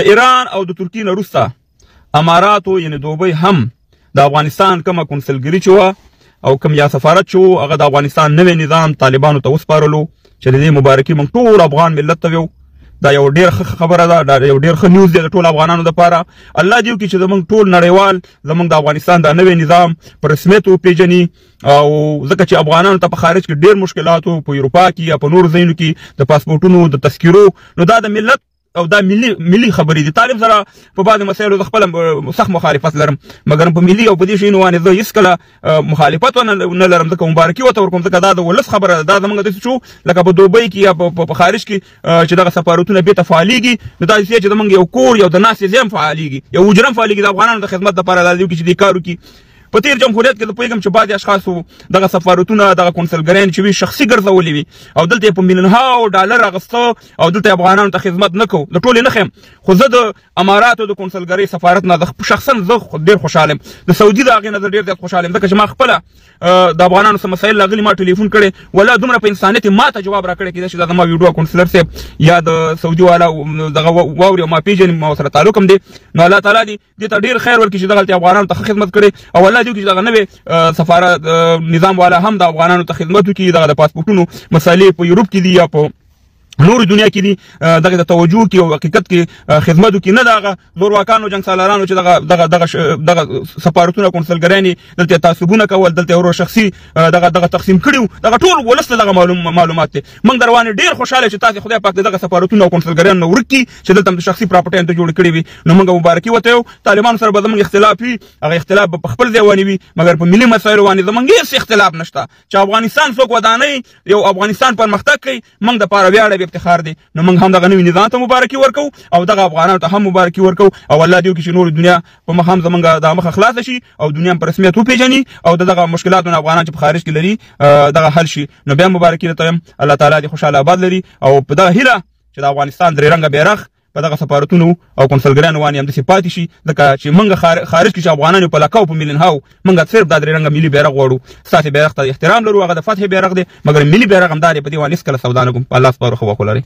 د ایران او د ترکیې نه وروسته اماراتو یعنی دوبۍ هم د افغانستان کومه کنسلګري چې وه او کوم یا سفارت چې و هغه د افغانستان نوی نظام طالبانو ته وسپارلو چې د دې مبارکي موږ ټول افغان ملت ته ویو. دا یو ډېر ښه خبره ده، دا یو ډېر ښه نیوز دی د ټولو افغانانو دپاره. الله دې وکړي چې زموږ ټول نړیوال زموږ د افغانستان دا نوی نظام په رسمیت وپېژني، او ځکه چې افغانانو ته په خارج کې ډېر مشکلات و، په اروپا کې یا په نورو ځایونو کې د پاسپورټونو د تذکیرو، نو دا د ملت او دا ملي خبرې دي. طالب سره په بعضې مسایلو زه خپله سخت مخالفت لرم، مګر په ملي او په دې شیانو باندې زه هېڅکله مخالفت نه لرم، ځکه مبارکي ورته ورکوم، ځکه دا د ولس خبره ده. دا زموږ داسې شو لکه په دوبۍ کې یا په خارج کې چې دغه سفارتونه بېرته فعالېږي، نو دا داسې چې زموږ یو کور یو د ناستې ځای هم فعالېږي، یو حجره هم فعالېږي د افغانانو د خدمت دپاره. دا دې وکړي چې دې کار وکړي. په تیر جمهوریت کې زه پوهېږم چې بعضې اشخاصو دغه سفارتونه دغه کنسلګریان چې وي شخصي ګرځولي وي او دلته یې په میلیونهاو ډالر اخیسته او دلته افغانانو ته خدمت نه کوو. د ټولې نه ښیم، خو زه د اماراتو د کنسلګرۍ سفارت نه شخصا زه ډېر خوشحاله یم. د سعودي د هغې نه زه ډېر زیات خوشحاله یم، ځکه چې ما خپله د افغانانو څه مسایل راغلي ما ټلیفون کړی، والله دومره په انسانیت یې ما ته جواب راکړی، کېدای شي دا زما ویډیو کونسلر صاحب یا د سعودي والا دغه واوري او ما پېژني، ما ورسره تعلق هم دی. نو الله تعالی دې دې ته ډېر خیر ورکړي چې دغلته افغانانو ته ښه خدمت کړی، او الله دې وکړي چې دغه نوې سفارت نظام والا هم د افغانانو ته خدمت وکړي، دغه د پاسپورټونو مسایلې په یورپ کې دي یا په نورو دنیا کې دي، دغه ته توجه وکړي او حقیقت کې خدمت وکړي، نه د هغه زورواکانو جنګسالارانو چې دغه سفارتونه کنسلګریان یې دلته تعصبونه کول، دلته ورو شخصي دغه تقسیم کړي وو. دغه ټول ولس ته دغه معلومات دي. موږ در باندې ډېر خوشحاله چې تاسې خدای پاک دغه سفارتونه او کنسلګریان نه ورک کړي چې دلته هم د شخصي پراپرټیانو ته جوړې کړي وي. نو موږ مبارکي ورته یو. طالبانو سره به زموږ اختلاف وي، هغه اختلاف به په خپل ځای باندې وي، مګر په ملي مسایلو باندې زموږ هېڅ اختلاف نشته. چې افغانستان څوک ودانوي، یو افغانستان پرمختګ کوي، موږ دپاره ویاړ او افتخار دی. نو موږ هم دغه نوي نظام ته مبارکي ورکو او دغه افغانانو ته هم مبارکي ورکو، او الله دې وکړي چې نورې دنیا په مخ هم زموږ دا مخه خلاصه شي او دنیا هم په رسمیت وپېژني او دغه مشکلاتونه افغانان چې په خارج کې لري دغه حل شي. نو بیا مبارکي درته یم. الله تعالی دې خوشحاله آباد لري، او په دغه هیله چې د افغانستان درې رنګه بیرغ په دغه سفارتونو او کنسلګریانو باندې همداسې پاتې شي، ځکه چې موږ خارج کې چې افغانان په لکاو په میلیونهاو موږ صرف دا درې رنګه ملي بیرغ غواړو. ستاسې بیرغ ته احترام لرو، هغه د فتح بیرغ دی، مګر ملي بیرغ همدا دی، په دې باندې هېڅکله سودا نه کوم. الله سپارو ښه وخت ولرئ.